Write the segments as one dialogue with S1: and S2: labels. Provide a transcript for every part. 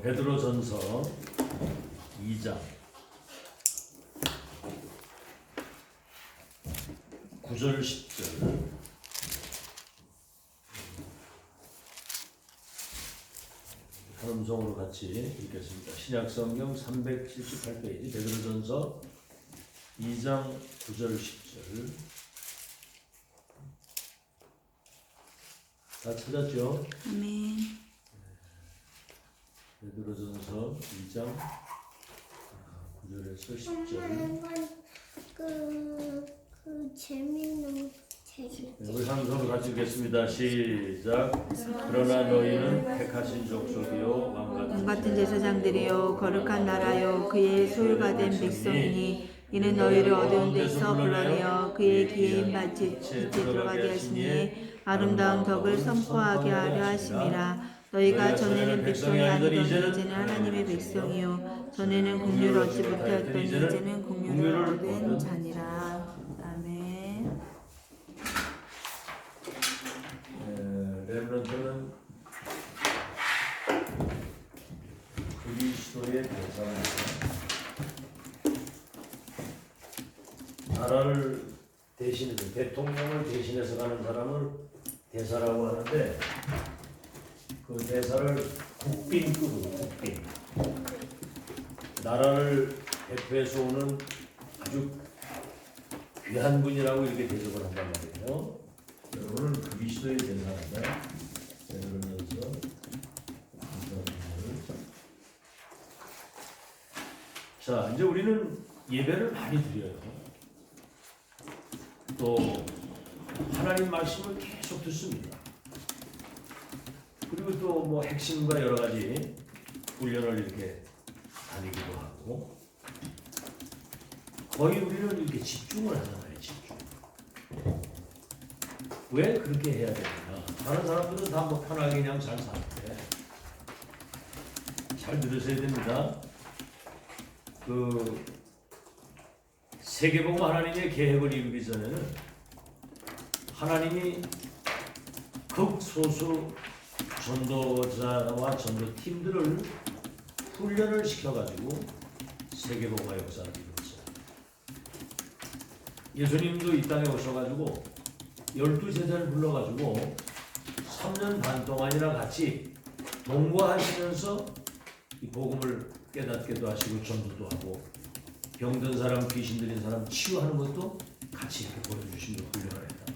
S1: 베드로전서 2장 9절 10절 한 음성으로 같이 읽겠습니다. 신약성경 378페이지 베드로전서 2장 9절 10절 다 찾았죠?
S2: 아멘.
S1: 베드로전서 2장 9절에서 10절
S3: 그 재밌는 책.
S1: 우리 한 음성으로 같이 읽겠습니다. 시작. 그러나 너희는 택하신 족속이요 왕
S2: 같은 제사장들이요 거룩한 나라요 그의 소유가 된 백성이니 이는 너희를 어두운 데서 불러내어 그의 기에 입맞이 빛에 들어가게 하시니 아름다운 덕을 선포하게 하려 하심이라. 너희가 전에는 백성이 아니더니 이제는 하나님의 백성이요 전에는 국류를 얻지 못하였더니 이제는 국류를 얻은 자니라. 아멘.
S1: 렘넌트는 그리스도의 대사입니다. 나라를 대신해서 대통령을 대신해서 가는 사람을 대사라고 하는데 그 대사를 국빈급으로 국빈 나라를 대표해서 오는 아주 귀한 분이라고 이렇게 대접을 한단 말이에요. 여러분은 그리스도의 대사입니다. 그러면서 자 이제 우리는 예배를 많이 드려요. 또 하나님 말씀을 계속 듣습니다. 그리고 또 뭐 핵심과 여러 가지 훈련을 이렇게 다니기도 하고 거의 우리는 이렇게 집중을 하잖아요. 집중. 왜 그렇게 해야 되나? 다른 사람들은 다 뭐 편하게 그냥 잘 사는데 잘 들으셔야 됩니다. 그 세계복음 하나님의 계획을 이루기 전에는 하나님이 극소수 전도자와 전도팀들을 훈련을 시켜가지고 세계복음화 역사를 이루었어요. 예수님도 이 땅에 오셔가지고 12제자를 불러가지고 3년 반 동안이나 같이 동거하시면서 이 복음을 깨닫게도 하시고 전도도 하고 병든 사람, 귀신 들린 사람 치유하는 것도 같이 이렇게 보여주시며 훈련을 했다.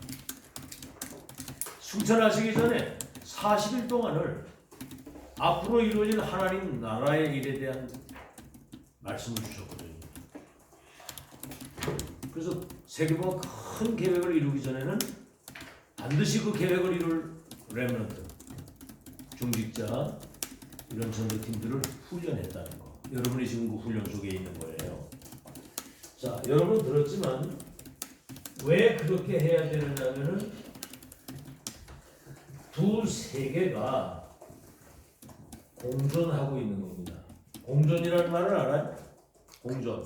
S1: 승천하시기 전에 40일 동안을 앞으로 이루어질 하나님 나라의 일에 대한 말씀을 주셨거든요. 그래서 세계보가 큰 계획을 이루기 전에는 반드시 그 계획을 이룰 렘넌트, 중직자 이런 전도팀들을 훈련했다는 거. 여러분이 지금 그 훈련 속에 있는 거예요. 자, 여러분 들었지만 왜 그렇게 해야 되느냐면은 두 세계가 공존하고 있는 겁니다. 공존이라는 말을 알아요? 공존.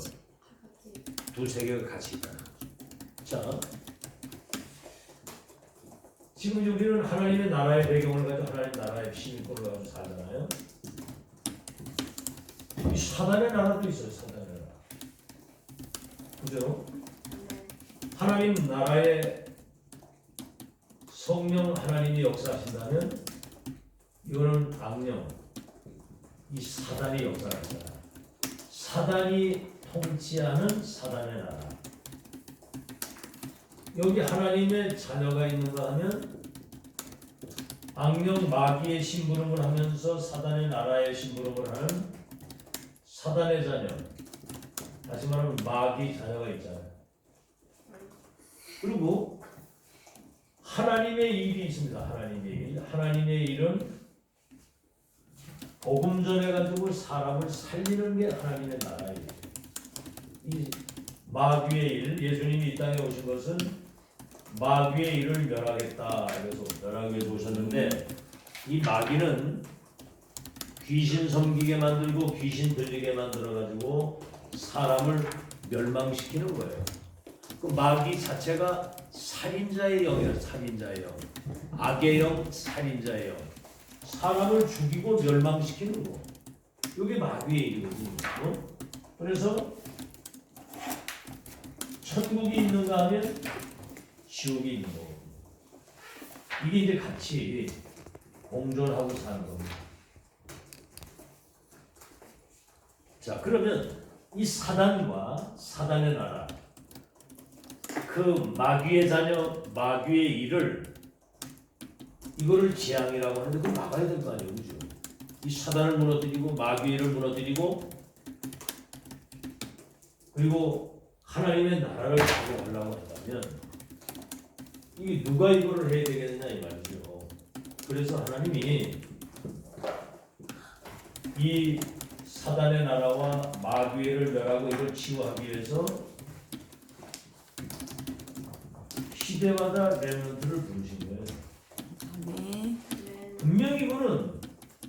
S1: 두 세계가 같이 있다는 거죠. 자, 지금 우리는 하나님의 나라의 배경을 가지고 하나님의 나라의 시민권을 가지고 살잖아요. 이 사단의 나라도 있어요. 사단의 나라. 그죠? 하나님 나라의 성령 하나님이 역사하신다면 이거는 악령, 이 사단이 역사하잖아. 사단이 통치하는 사단의 나라. 여기 하나님의 자녀가 있는가 하면 악령 마귀의 심부름을 하면서 사단의 나라의 심부름을 하는 사단의 자녀, 다시 말하면 마귀 자녀가 있잖아요. 그리고 하나님의 일이 있습니다. 하나님의 일. 하나님의 일은 복음 전해가지고 사람을 살리는 게 하나님의 나라예요. 이 마귀의 일, 예수님이 이 땅에 오신 것은 마귀의 일을 멸하겠다. 그래서 멸하기 위해서 오셨는데 이 마귀는 귀신 섬기게 만들고 귀신 들리게 만들어가지고 사람을 멸망시키는 거예요. 그 마귀 자체가 살인자의 영이에요. 살인자의 영. 악의 영, 살인자의 영. 사람을 죽이고 멸망시키는 거. 이게 마귀의 일이거든요. 그래서 천국이 있는가 하면 지옥이 있는 거거든요. 이게 이제 같이 공존하고 사는 겁니다. 자, 그러면 이 사단과 사단의 나라, 그 마귀의 자녀, 마귀의 일을 이거를 재앙이라고 하는데 그걸 막아야 될 거 아니에요, 그죠? 이 사단을 무너뜨리고 마귀의 일을 무너뜨리고 그리고 하나님의 나라를 가져가려고 한다면 이게 누가 이거를 해야 되겠느냐 이 말이죠. 그래서 하나님이 이 사단의 나라와 마귀를 멸하고 이걸 치유하기 위해서 시대마다 렘넌트를 부르신 거예요.
S2: 아멘.
S1: 분명히 이거는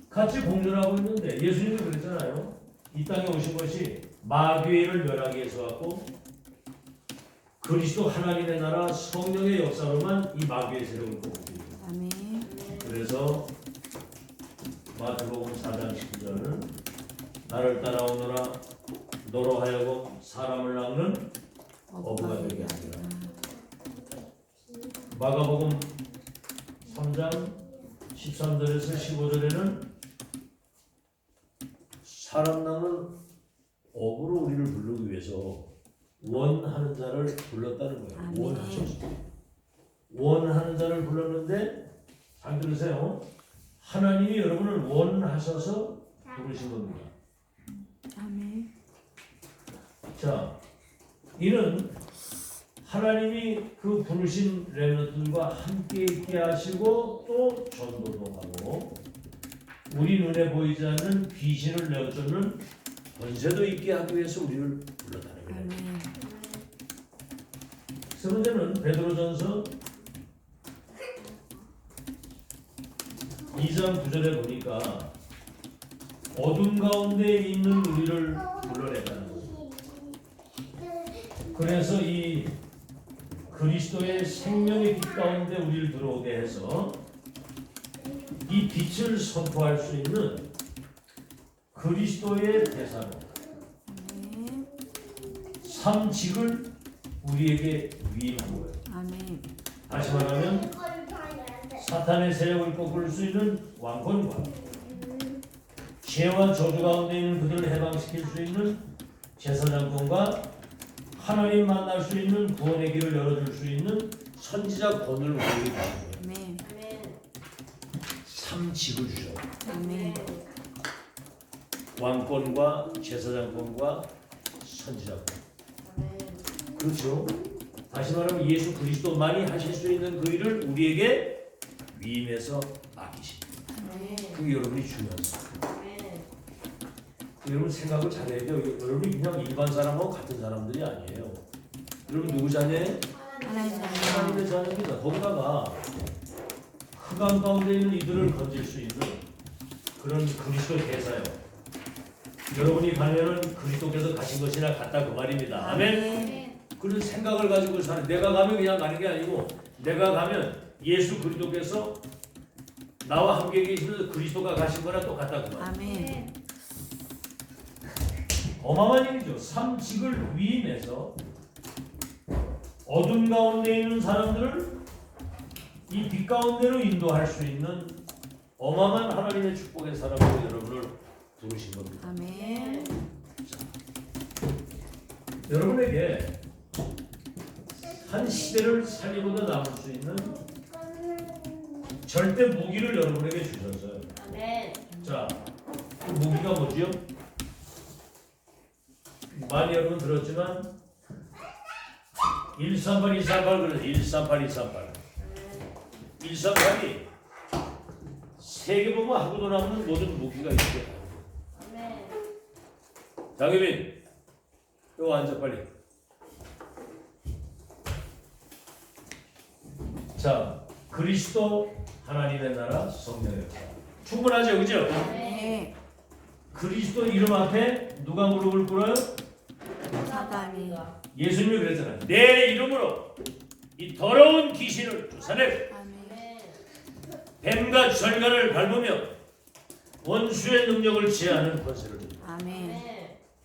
S1: 같이 공존하고 있는데 예수님이 그랬잖아요. 이 땅에 오신 것이 마귀를 멸하기 위해서 왔고 그리스도 하나님의 나라 성령의 역사로만 이 마귀의 세력을 꺾습니다.
S2: 아멘.
S1: 그래서 마태복음 4장 19절은 나를 따라오너라 너로 하여금 사람을 낚는 어부가 되게 하리라. 마가복음 3장 13절에서 15절에는 사람 낚는 어부로 우리를 부르기 위해서 원하는 자를 불렀다는 거예요.
S2: 아멘.
S1: 원하셨어요. 원하는 자를 불렀는데 잘 들으세요. 하나님이 여러분을 원하셔서 부르신 겁니다.
S2: 아멘.
S1: 자, 이는 하나님이 그 부르신 렘넌트들과 함께 있게 하시고 또 전도도 하고 우리 눈에 보이지 않는 귀신을 내어쫓는 권세도 있게 하기 위해서 우리를 불렀다는 거예요.
S2: 아멘.
S1: 세 번째는 베드로전서 2장 9절에 보니까 어둠 가운데 있는 우리를 불러냈다는 거예요. 그래서 이 그리스도의 생명의 빛 가운데 우리를 들어오게 해서 이 빛을 선포할 수 있는 그리스도의 대사로
S2: 아멘.
S1: 삼직을 우리에게 위임한 거예요.
S2: 아멘.
S1: 다시 말하면 사탄의 세력을 꺾을 수 있는 왕권과 죄와 저주 가운데 있는 그들을 해방시킬 수 있는 제사장권과 하나님 만날 수 있는 구원의 길을 열어줄 수 있는 선지자 권을 우리에게 주신 거예요.
S2: 아멘.
S1: 삼직을 주셔요.
S2: 아멘.
S1: 왕권과 제사장권과 선지자권. 그렇죠. 다시 말하면 예수 그리스도만이 하실 수 있는 그 일을 우리에게 위임해서 맡기십니다. 그게 여러분이 중요하죠. 여러분 생각을 잘해야 돼요. 여러분이 그냥 일반 사람하고 같은 사람들이 아니에요. 여러분 누구 자녀예요?
S2: 하나님 자녀.
S1: 하나님의 자녀입니다. 거기다가 흑암 가운데 있는 이들을 건질 수 있는 그런 그리스도 대사요. 여러분이 가면은 그리스도께서 가신 것이나 같다 그 말입니다. 아멘. 그런 생각을 가지고 사는. 내가 가면 그냥 가는 게 아니고 내가 가면 예수 그리스도께서 나와 함께 계시면서 그리스도가 가신 거나 똑같다 그 말.
S2: 아멘.
S1: 어마어마한 일이죠. 삼직을 위임해서 어둠 가운데 있는 사람들을 이 빛 가운데로 인도할 수 있는 어마어마한 하나님의 축복의 사람으로 여러분을 부르신 겁니다.
S2: 아멘.
S1: 여러분에게 한 시대를 살리고도 남을 수 있는 절대 무기를 여러분에게 주셨어요. 자, 그 무기가 뭐지요? 많이 여러분 들었지만 138, 238 그래서 138, 238 138이 세계 보면 하고도 남는 모든 무기가 있게. 장혜민 이거 앉아 빨리. 자, 그리스도 하나님의 나라 성령의 역사 충분하죠, 그죠?
S2: 네.
S1: 그리스도 이름 앞에 누가 무릎을 꿇어요?
S2: 사단이.
S1: 예수님이 그랬잖아요. 내 이름으로 이 더러운 귀신을 쫓아내.
S2: 아멘.
S1: 뱀과 절간을 밟으며 원수의 능력을 제하는 권세를 줍니다.
S2: 아멘.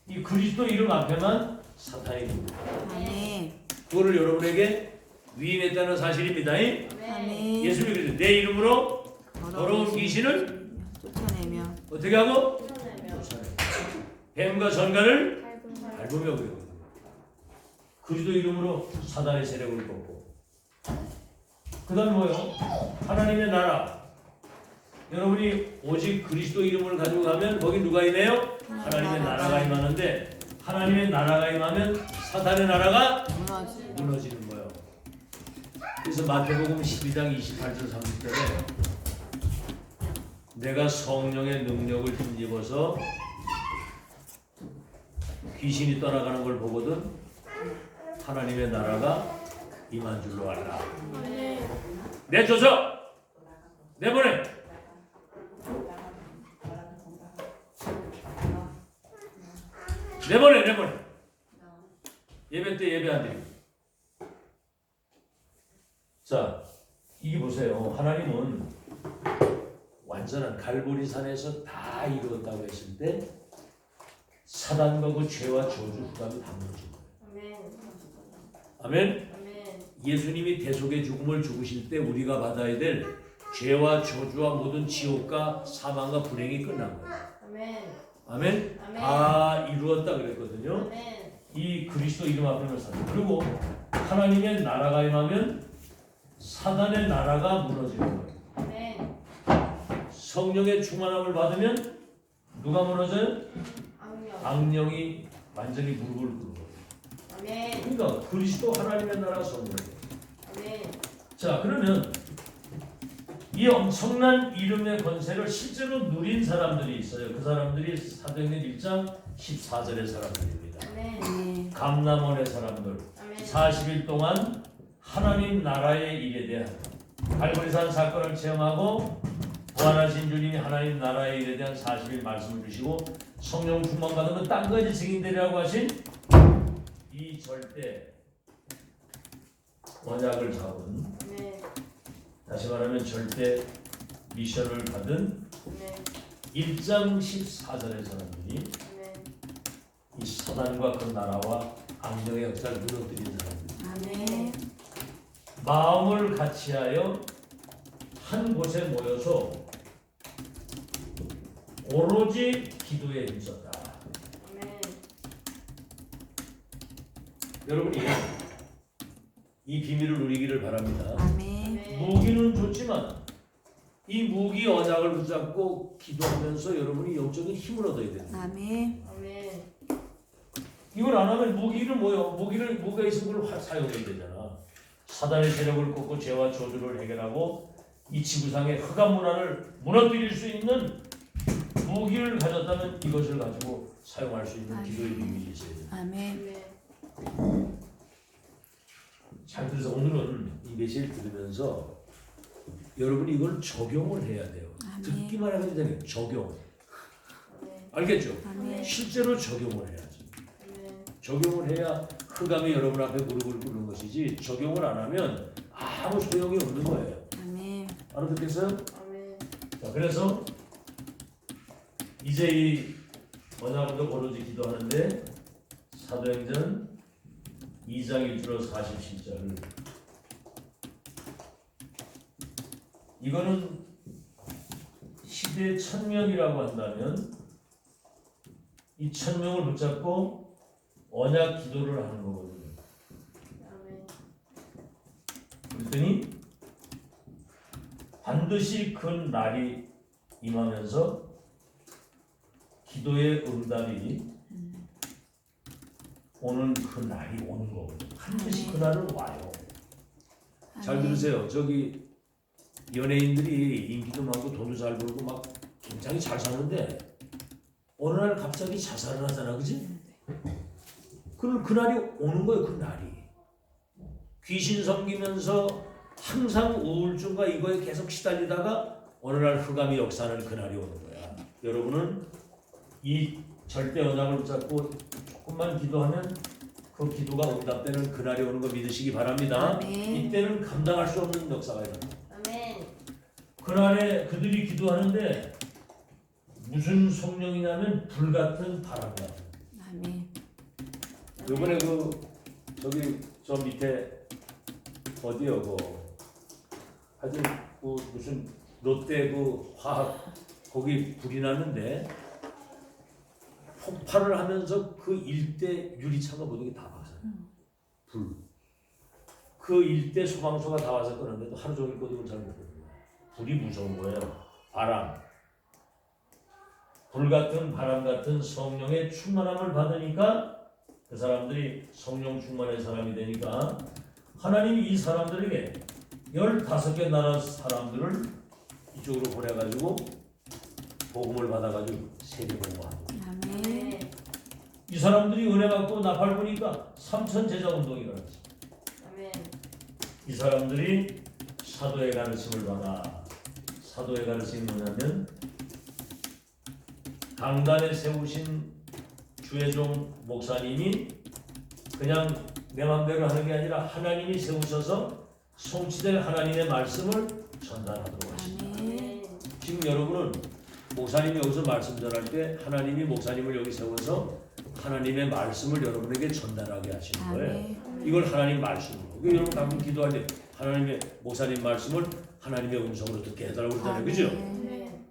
S1: 이 그리스도 이름 앞에만 사탄이 있습니다.
S2: 아멘.
S1: 그거를 여러분에게 위임했다는 사실입니다.
S2: 아멘.
S1: 예수님이 그랬어요. 내 이름으로 더러운 귀신을
S2: 쫓아내며
S1: 어떻게 하고? 쫓아내. 뱀과 전갈을 밟으며 그래요. 그리스도 이름으로 사단의 세력을 꺾고. 그 다음 뭐예요? 하나님의 나라. 여러분이 오직 그리스도 이름을 가지고 가면 거기 누가 임해요? 하나님의 나라가 임하는데 하나님의 나라가 임하면 사단의 나라가 무너지는 거예요. 그래서 마태복음 12장 28절 30절에 내가 성령의 능력을 힘입어서 귀신이 떠나가는 걸 보거든 하나님의 나라가 임한 줄로 알라. 내줘서 내보내. 내보내. 예배 때 예배 안 드리고. 자, 이게 보세요. 하나님은 완전한 갈보리산에서 다 이루었다고 했을 때 사단과 그 죄와 저주 후감이 다 무너진 거예요. 아멘. 예수님이 대속의 죽음을 죽으실 때 우리가 받아야 될 죄와 저주와 모든 지옥과 사망과 불행이 끝난 거예요. 아멘. 다 이루었다 그랬거든요. 이 그리스도 이름 앞에만 사는. 그리고 하나님의 나라가 임하면 사단의 나라가 무너지는 거예요. 성령의 충만함을 받으면 누가 무너져요? 악령이 완전히 무릎을 꿇는 거예요. 그러니까 그리스도 하나님의 나라 성령이에요. 자, 그러면 이 엄청난 이름의 권세를 실제로 누린 사람들이 있어요. 그 사람들이 사도행전 1장 14절의 사람들입니다. 감람원의 사람들 40일 동안 하나님 나라의 일에 대한 갈보리산 사건을 체험하고 부활하신 주님이 하나님 나라의 일에 대한 40일 말씀을 주시고 성령 충만 받으면 땅까지 증인되리라고 하신 이 절대 언약을 잡은 다시 말하면 절대 미션을 받은 1장 14절의 사람들이 이 사단과 그 나라와 악령의 역사를 무너뜨린 사람들. 마음을 같이하여 한 곳에 모여서 오로지 기도에 힘썼다. 여러분이 이 비밀을 누리기를 바랍니다. 무기는 좋지만 이 무기 언약을 붙잡고 기도하면서 여러분이 영적인 힘을 얻어야 됩니다. 이걸 안 하면 무기는 뭐요? 무기가 있으면 그걸 사용해야 되잖아. 사단의 세력을 꺾고 죄와 저주를 해결하고 이 지구상의 흑암 문화를 무너뜨릴 수 있는 무기를 가졌다면 이것을 가지고 사용할 수 있는 기도의 비밀이 있어야 됩니다. 잘 들어서 오늘은 이 메시지를 들으면서 여러분이 이걸 적용을 해야 돼요. 듣기만 하면 되잖아요. 적용. 알겠죠? 실제로 적용을 해야지. 적용을 해야 흑암이 여러분 앞에 무릎을 꿇는 것이지 적용을 안 하면 아무 소용이 없는 거예요. 알아듣겠어요? 자, 그래서 이제 이 언약으로 오로지 기도하는데 사도행전 2장 1절로 47절 이거는 시대 1000명이라고 한다면 이 1000명을 붙잡고 언약 기도를 하는 거거든요. 그랬더니 반드시 그 날이 임하면서 기도의 응답이 오는 그 날이 오는 거거든요. 반드시 그 날은 와요. 잘 들으세요. 저기 연예인들이 인기도 많고 돈도 잘 벌고 막 굉장히 잘 사는데 어느 날 갑자기 자살을 하잖아, 그지? 그럼 그 날이 오는 거예요. 그 날이 귀신 섬기면서 항상 우울증과 이거에 계속 시달리다가 어느 날 흑암이 역사하는 그 날이 오는 거야. 여러분은 이 절대 언약을 붙잡고 조금만 기도하면 그 기도가 응답되는 그 날이 오는 거 믿으시기 바랍니다. 이때는 감당할 수 없는 역사가 일어납니다. 그날에 그들이 기도하는데 무슨 성령이냐면 불같은 바람 같은.
S2: 아멘.
S1: 요번에 저기 저 밑에 어디요 하여튼 무슨 롯데 화학 거기 불이 났는데 폭발을 하면서 그 일대 유리창가 모든 게 다 박살요. 불. 그 일대 소방서가 다 와서 끄는데도 하루 종일 꺼두고 잘 못 끄는 거예요. 불이 무서운 거예요. 바람. 불 같은 바람 같은 성령의 충만함을 받으니까 그 사람들이 성령 충만의 사람이 되니까 하나님이 이 사람들에게 15개 나라 사람들을 이쪽으로 보내가지고 복음을 받아가지고 세계복음화합니다.
S2: 아멘.
S1: 이 사람들이 은혜 받고 나팔 부니까 3천 제자 운동이 일어났습니다.
S4: 아멘.
S1: 이 사람들이 사도의 가르침을 받아. 사도의 가르침이 뭐냐면 강단에 세우신 주혜종 목사님이 그냥 내 맘대로 하는 게 아니라 하나님이 세우셔서 성취될 하나님의 말씀을 전달하도록 하십니다.
S2: 아멘.
S1: 지금 여러분은 목사님이 여기서 말씀 전할 때 하나님이 목사님을 여기 세워서 하나님의 말씀을 여러분에게 전달하게 하시는 거예요.
S2: 아멘.
S1: 이걸 하나님 말씀으로. 여러분 가끔 기도할 때 하나님의 목사님 말씀을 하나님의 음성으로 듣게 해달라고 그러잖아요. 그죠?
S4: 아멘.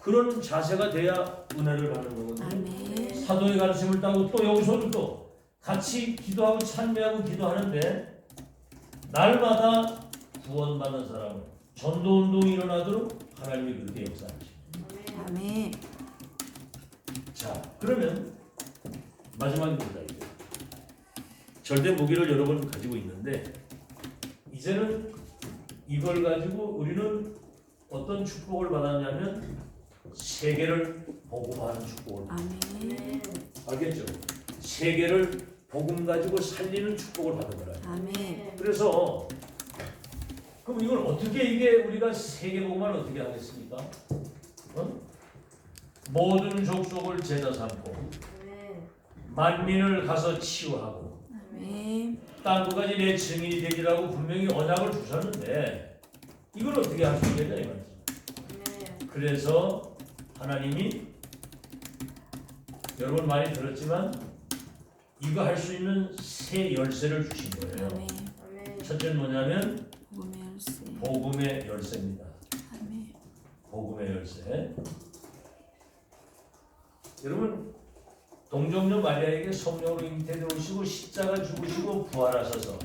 S1: 그런 자세가 돼야 은혜를 받는 거거든요.
S2: 아멘.
S1: 사도의 가르침을 따고 또 여기서도 또 같이 기도하고 찬미하고 기도하는데 날마다 구원받는 사람을 전도운동이 일어나도록 하나님이 그렇게 역사하십니다.
S2: 아멘.
S1: 자, 그러면 마지막입니다. 이제 절대 무기를 여러 번 가지고 있는데 이제는 이걸 가지고 우리는 어떤 축복을 받았냐면 세계를 복음하는 축복을
S2: 아멘.
S1: 알겠죠? 세계를 복음 가지고 살리는 축복을 받은 거라.
S2: 아멘.
S1: 그래서 그럼 이걸 어떻게 이게 우리가 세계 복음을 어떻게 하겠습니까? 모든 족속을 제자 삼고 만민을 가서 치유하고
S2: 아멘.
S1: 땅 끝까지 내 증인이 되리라고 분명히 언약을 주셨는데 이걸 어떻게 할 수 있겠냐 이 말이죠. 그래서 하나님이 여러분 많이 들었지만 이거 할 수 있는 세 열쇠를 주신 거예요.
S2: 아멘.
S1: 첫째는 뭐냐면
S2: 복음의 열쇠.
S1: 복음의 열쇠입니다.
S2: 아멘.
S1: 복음의 열쇠. 여러분 동정녀 마리아에게 성령으로 잉태되시고 십자가 죽으시고 부활하셔서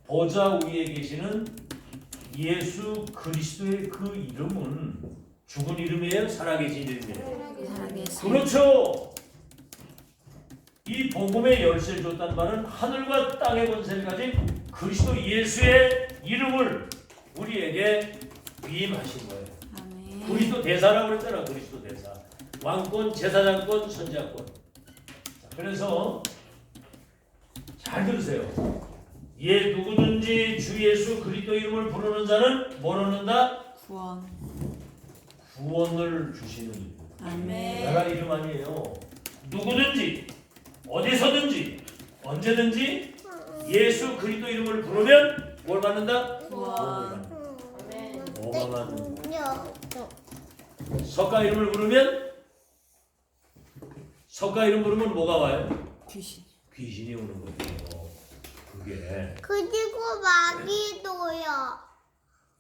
S1: 보좌 위에 계시는 예수 그리스도의 그 이름은 죽은 이름이에요? 살아계신 이름이에요?
S2: 살아계신.
S1: 그렇죠. 이 복음의 열쇠를 줬단 말은 하늘과 땅의 권세를 가진 그리스도 예수의 이름을 우리에게 위임하신 거예요.
S2: 아멘.
S1: 그리스도 대사라고 그랬잖아. 그리스도 대사. 왕권, 제사장권, 선지자권. 자, 그래서 잘 들으세요. 예 누구든지 주 예수 그리스도 이름을 부르는 자는 뭘 얻는다?
S2: 구원.
S1: 구원을 주시는 이름.
S2: 아멘.
S1: 내가 이름 아니에요. 누구든지 어디서든지 언제든지 예수 그리스도 이름을 부르면 뭘 받는다?
S2: 구원.
S1: 어마어마한 석가 이름을 부르면 석가 이름 부르면 뭐가 와요?
S2: 귀신.
S1: 귀신이 오는 거예요. 그게
S3: 그리고 마귀도요.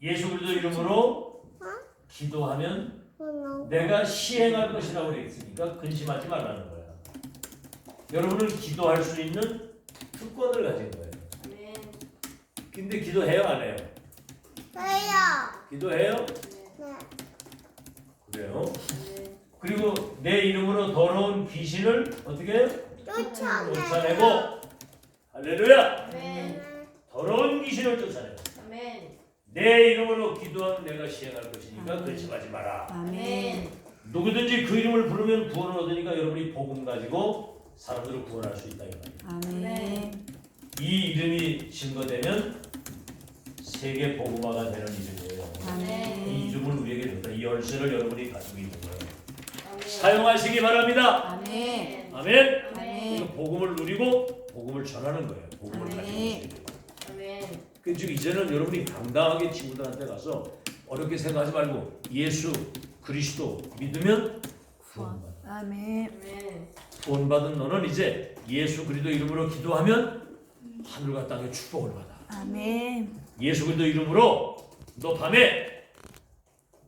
S1: 예수 그리스도 이름으로 기도하면 내가 시행할 것이라고 그랬으니까 근심하지 말라는 거야. 여러분은 기도할 수 있는 특권을 가진 거예요. 근데 기도해요 안 해요?
S3: 해요.
S1: 기도해요?
S3: 네.
S1: 그래요? 그리고 내 이름으로 더러운 귀신을 어떻게 해요? 쫓아내고 할렐루야! 더러운 귀신을 쫓아내고 내 이름으로 기도하면 내가 시행할 것이니까 근심하지 마라.
S2: 아멘.
S1: 누구든지 그 이름을 부르면 구원을 얻으니까 여러분이 복음 가지고 사람들을 구원할 수 있다 이 말이에요.
S2: 아멘.
S1: 이 이름이 증거되면 세계 복음화가 되는 이름이에요. 이
S2: 아멘.
S1: 이름을 우리에게 줬다. 이 열쇠를 여러분이 가지고 있는 거예요. 사용하시기 바랍니다.
S2: 아멘.
S1: 아멘.
S2: 아멘.
S1: 그래서 복음을 누리고 복음을 전하는 거예요. 복음을
S2: 아멘.
S1: 가지고 있어야 돼요. 그 즉 이제는 여러분이 당당하게 친구들한테 가서 어렵게 생각하지 말고 예수 그리스도 믿으면 구원받아.
S2: 아멘.
S1: 구원받은 너는 이제 예수 그리스도 이름으로 기도하면 하늘과 땅의 축복을 받아.
S2: 아멘.
S1: 예수 그리스도 이름으로 너 밤에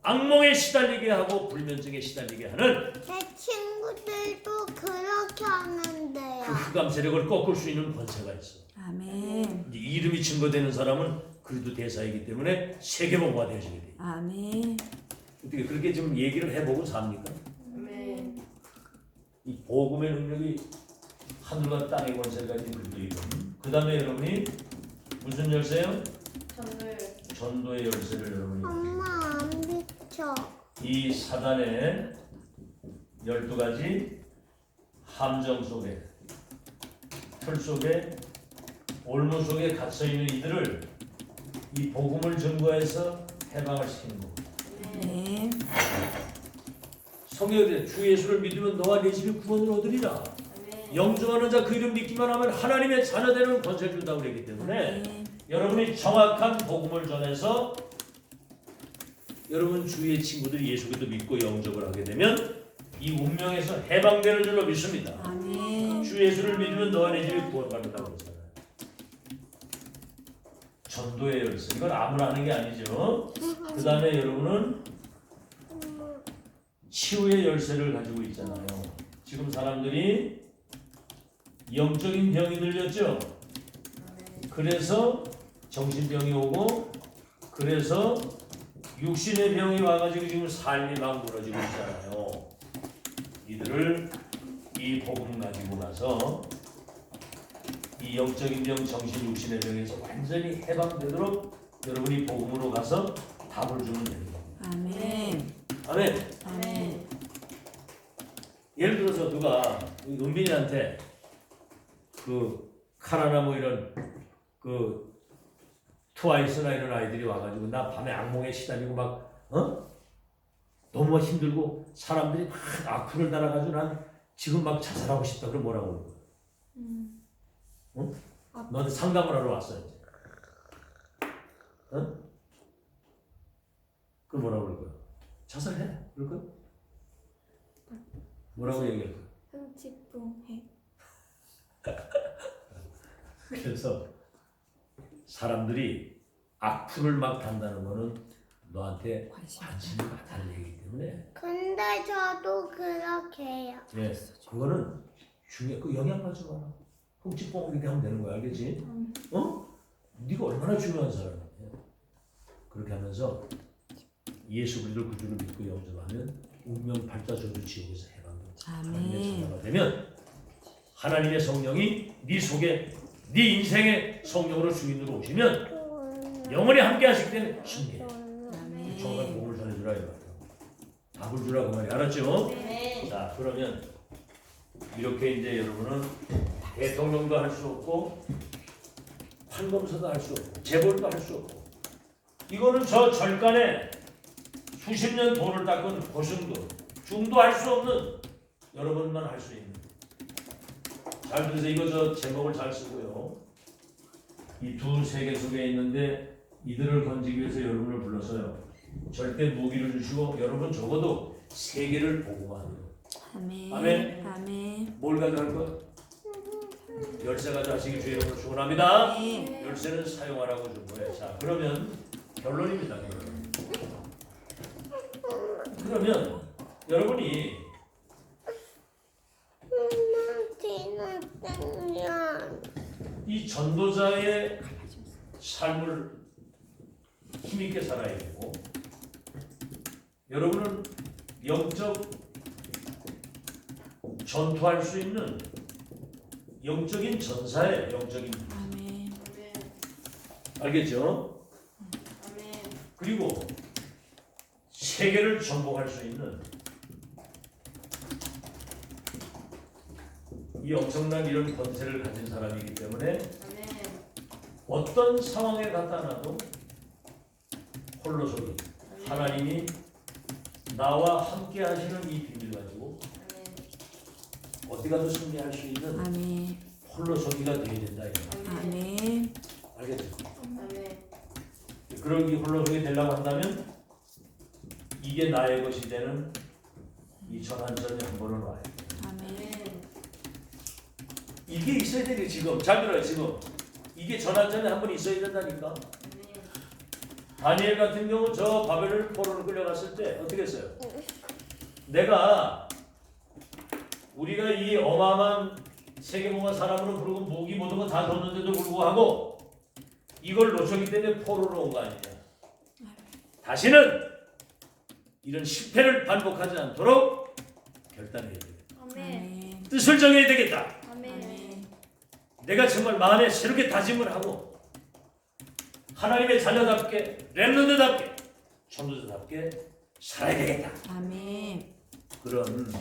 S1: 악몽에 시달리게 하고 불면증에 시달리게 하는
S3: 제 친구들도 그렇게 하는데요.
S1: 그 흑암 세력을 꺾을 수 있는 권세가 있어.
S2: 아멘.
S1: 이 이름이 증거되는 사람은 그리스도 대사이기 때문에 세계복음화 되어지게 돼.
S2: 아멘.
S1: 어떻게 그렇게 좀 얘기를 해보고 삽니까? 이 복음의 능력이 하늘과 땅의 권세가 있는 그리스도 이름. 그 다음에 여러분이 무슨 열쇠요? 전도의 열쇠를 여러분이
S3: 엄마 안 비춰.
S1: 이 사단의 12가지 함정 속에 틀 속에 올무 속에 갇혀있는 이들을 이 복음을 증거해서 해방을 시키는 겁니다.
S2: 네.
S1: 성경에 주 예수를 믿으면 너와 네 집이 구원을 얻으리라. 영접하는 자 그 이름 믿기만 하면 하나님의 자녀되는 권세를 준다고 그랬기 때문에 여러분이 정확한 복음을 전해서 여러분 주위의 친구들이 예수 그리스도 믿고 영접을 하게 되면 이 운명에서 해방되는 줄로 믿습니다.
S2: 아멘.
S1: 주 예수를 믿으면 너와 내 집이 구원받는다고 그러잖아요. 전도의 열쇠. 이건 아무나 하는 게 아니죠. 그 다음에 여러분은 치유의 열쇠를 가지고 있잖아요. 지금 사람들이 영적인 병이 들렸죠. 그래서 정신병이 오고 그래서 육신의 병이 와가지고 지금 삶이 막 무너지고 있잖아요. 이들을 이 복음 가지고 나서 이 영적인 병, 정신, 육신의 병에서 완전히 해방되도록 여러분이 복음으로 가서 답을 주면 되는 겁니다.
S2: 아멘.
S1: 아멘.
S2: 아멘.
S1: 예를 들어서 누가 은빈이한테 그 카라나 뭐 이런 그 트와이스나 이런 아이들이 와가지고 나 밤에 악몽에 시달리고 막 너무 힘들고 사람들이 막 악플을 달아가지고 난 지금 막 자살하고 싶다. 그럼 뭐라고 그럴 거야? 응? 너한테 상담을 하러 왔어 이제. 응? 그럼 뭐라고 그럴 거야? 자살해. 그럴 거야? 뭐라고 얘기할 거야?
S2: 흠칫뿡해.
S1: 그래서 사람들이 악플을 막 단다는 거는 너한테 관심이 많다는 얘기이기 때문에
S3: 근데 저도 그렇게 해요.
S1: 예, 그거는 그 영향받지 마라. 흠칫뽕 이렇게 하면 되는 거야, 알겠지? 네가 얼마나 중요한 사람이야. 그렇게 하면서 예수 그리스도 구주를 믿고 영접하면 운명 발자취로 지옥에서 해방되고 하나님의 자녀가 되면 하나님의 성령이 네 속에 네 인생의 성령으로 주인으로 오시면 영원히 함께 하시기 때문에 신기해. 정말 복을 전해주라 이거예요. 답을 주라 그 말이 알았죠?
S3: 네.
S1: 자 그러면 이렇게 이제 여러분은 대통령도 할 수 없고 판검사도 할 수 없고 재벌도 할 수 없고 이거는 저 절간에 수십 년 돈을 닦은 고승도 중도 할 수 없는 여러분만 할 수 있는. 잘 들으세요. 이거 저 제목을 잘 쓰고요. 이 두 세계 속에 있는데 이들을 건지기 위해서 여러분을 불러서요. 절대 무기를 주시고 여러분 적어도 세계를 복음하는 거.
S2: 아멘.
S1: 아멘.
S2: 아멘.
S1: 뭘 가져갈 거? 열쇠 가져가시기 주의 이름으로 축원합니다.
S2: 네.
S1: 열쇠는 사용하라고 준 거예요. 자 그러면 결론입니다. 그러면 여러분이 이 전도자의 삶을 힘있게 살아야 되고 여러분은 영적 전투할 수 있는 영적인 전사예요. 영적인
S2: 아멘.
S1: 알겠죠? 그리고 세계를 정복할 수 있는 이 엄청난 이런 권세를 가진 사람이기 때문에 어떤 상황에 갖다 놔도 홀로서기 하나님이 나와 함께 하시는 이 비밀 가지고 어디 가도 승리할 수 있는
S2: 아멘.
S1: 홀로서기가 되어야 된다 이거.
S2: 아멘.
S1: 알겠죠? 그런 이 홀로서기 되려고 한다면 이게 나의 것이 되는 이 전환전이 한 번은 와요.
S2: 아멘.
S1: 이게 있어야 되게 지금 잘 들어요. 지금 이게 전환전에 한 번 있어야 된다니까. 다니엘 같은 경우 저 바벨을 포로로 끌려갔을 때 어떻게 했어요? 내가 우리가 이 어마어마한 세계문화 사람으로 부르고 무기 모든 거 다 줬는데도 불구하고 이걸 놓쳤기 때문에 포로로 온 거 아니냐. 다시는 이런 실패를 반복하지 않도록 결단해야 되겠다.
S2: 아멘.
S1: 뜻을 정해야 되겠다.
S2: 아멘.
S1: 내가 정말 마음에 새롭게 다짐을 하고 하나님의 자녀답게 렘넌트답게 천도자답게 살아야 되겠다.
S2: 아멘.
S1: 그런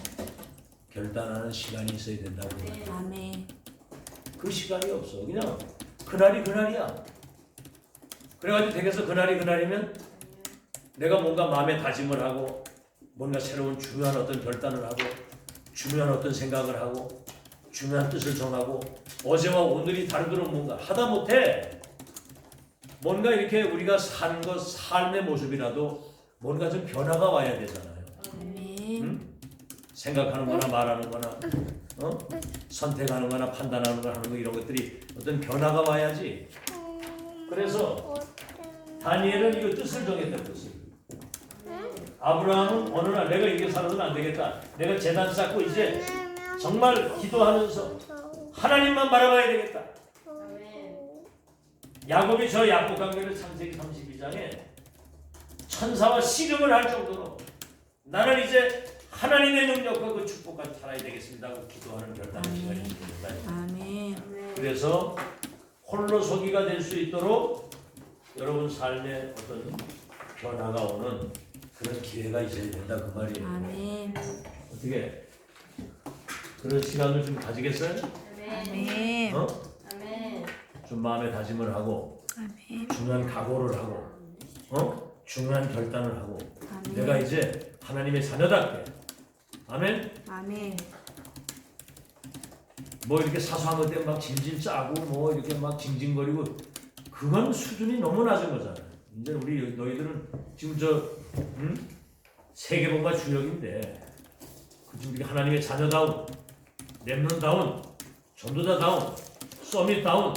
S1: 결단하는 시간이 있어야 된다고 생각해요.
S2: 아멘.
S1: 그 시간이 없어. 그냥 그날이 그날이야. 그래가지고 댁에서 그날이 그날이면 내가 뭔가 마음에 다짐을 하고 뭔가 새로운 중요한 어떤 결단을 하고 중요한 어떤 생각을 하고 중요한 뜻을 정하고 어제와 오늘이 다르도록 뭔가 하다 못해 뭔가 이렇게 우리가 사는 것 삶의 모습이라도 뭔가 좀 변화가 와야 되잖아요.
S2: 아멘.
S1: 응? 생각하는 거나 말하는 거나 선택하는 거나 판단하는 거나 하는 거 이런 것들이 어떤 변화가 와야지. 그래서 다니엘은 이거 뜻을 정했다. 뜻을. 아브라함은 어느 날 내가 이렇게 살아서는 안 되겠다. 내가 제단 쌓고 이제 정말 기도하면서 하나님만 바라봐야 되겠다. 야곱이 저 야곱 강변의 창세기 32장에 천사와 씨름을 할 정도로 나는 이제 하나님의 능력과 그 축복까지 살아야 되겠습니다 하고 기도하는 결단의 시간이 있습니다.
S2: 아멘.
S1: 그래서 홀로 서기가 될 수 있도록 여러분 삶에 어떤 변화가 오는 그런 기회가 있어야 된다 그 말이에요.
S2: 아멘.
S1: 어떻게 그런 시간을 좀 가지겠어요?
S2: 아멘.
S1: 좀 마음에 다짐을 하고
S2: 아멘.
S1: 중요한 각오를 하고 중요한 결단을 하고
S2: 아멘.
S1: 내가 이제 하나님의 자녀답게 아멘.
S2: 아멘.
S1: 뭐 이렇게 사소한 것 때문에 막 질질 짜고 뭐 이렇게 막 징징거리고 그건 수준이 너무 낮은 거잖아요. 이제 우리 너희들은 지금 저 세계본과 주역인데 그 지금 우리 하나님의 자녀다운 렘넌트다운 전도자다운 서밋다운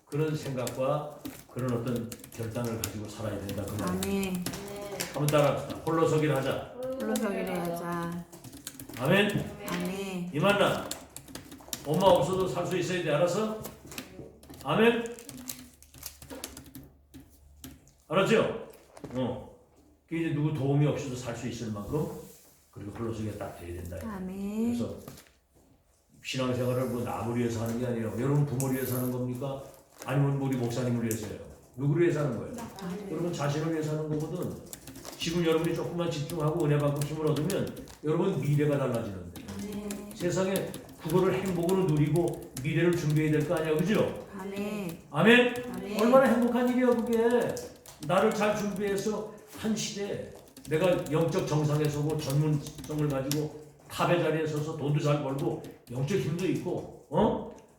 S1: 그런 생각과 그런 어떤 결단을 가지고 살아야 된다 그 말이에요.
S2: 아멘.
S1: 한번 따라합시다. 홀로 서기를 하자.
S2: 홀로 서기를 하자.
S1: 아멘.
S2: 아멘.
S1: 이만나 엄마 없어도 살 수 있어야 돼. 알았어? 아멘. 알았죠? 그 이제 누구 도움이 없이도 살 수 있을 만큼 그리고 홀로 서기가 딱 돼야 된다.
S2: 아멘.
S1: 그래서 신앙생활을 뭐 남을 위해서 하는 게 아니에요. 여러분 부모를 위해서 하는 겁니까? 아니면 우리 목사님을 위해서요? 누구를 위해서 하는 거예요? 여러분 자신을 위해서 하는 거거든. 지금 여러분이 조금만 집중하고 은혜 받고 힘을 얻으면 여러분 미래가 달라지는데 세상에 그거를 행복으로 누리고 미래를 준비해야 될 거 아니야, 그죠?
S2: 아멘.
S1: 아멘.
S2: 아멘.
S1: 얼마나 행복한 일이야 그게. 나를 잘 준비해서 한 시대에 내가 영적 정상에 서고 전문성을 가지고 탑의 자리에 서서 돈도 잘 벌고 영적 힘도 있고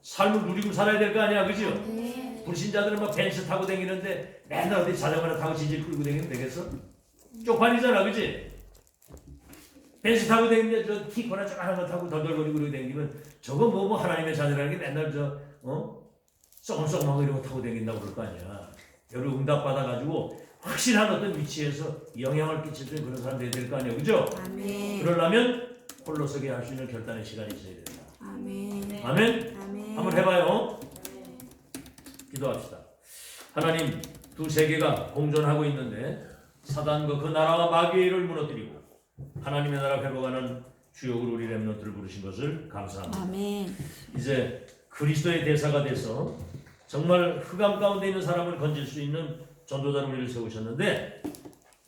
S1: 삶을 누리고 살아야 될 거 아니야, 그죠? 불신자들은 막 벤츠 타고 다니는데 맨날 어디 자전거나 타고 질질 끌고 다니면 되겠어? 쪽팔리잖아, 그지? 벤츠 타고 다니는데 저 티코나 조그만한 거 타고 덜덜거리고 그러고 다니면 저거 뭐 하나님의 자녀라는 게 맨날 썩은썩은하고 이런 거 타고 다닌다고 그럴 거 아니야. 여러분 응답 받아가지고 확실한 어떤 위치에서 영향을 끼칠 수 있는 그런 사람들이 될 거 아니야, 그죠?
S2: 아멘.
S1: 그러려면 홀로 서게 할 수 있는 결단의 시간이 있어야 된다.
S2: 아멘.
S1: 아멘.
S2: 아멘.
S1: 한번 해봐요. 기도합시다. 하나님, 두 세계가 공존하고 있는데 사단과 그 나라와 마귀의 일을 무너뜨리고 하나님의 나라 회복하는 주역으로 우리 렘넌트를 부르신 것을 감사합니다.
S2: 아멘.
S1: 이제 그리스도의 대사가 돼서 정말 흑암 가운데 있는 사람을 건질 수 있는 전도자를 우리를 세우셨는데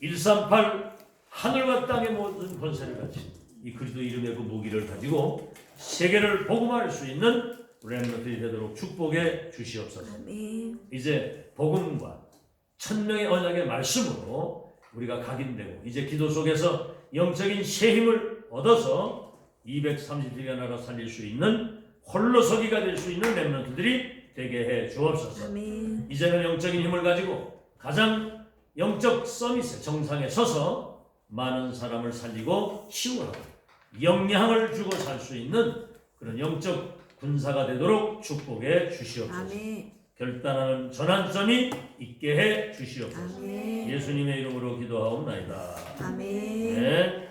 S1: 138 하늘과 땅의 모든 권세를 가진 이 그리스도 이름의 그 무기를 가지고 세계를 복음할 수 있는 렘넌트들이 되도록 축복해 주시옵소서.
S2: 아멘.
S1: 이제 복음과 천명의 언약의 말씀으로 우리가 각인되고 이제 기도 속에서 영적인 새 힘을 얻어서 230일의 나라 살릴 수 있는 홀로서기가 될 수 있는 렘넌트들이 되게 해 주옵소서.
S2: 아멘.
S1: 이제는 영적인 힘을 가지고 가장 영적 서밋의 정상에 서서 많은 사람을 살리고 치유하고 영향을 주고 살 수 있는 그런 영적 군사가 되도록 축복해 주시옵소서.
S2: 아멘.
S1: 결단하는 전환점이 있게 해 주시옵소서.
S2: 아멘.
S1: 예수님의 이름으로 기도하옵나이다.
S2: 아멘.
S1: 네.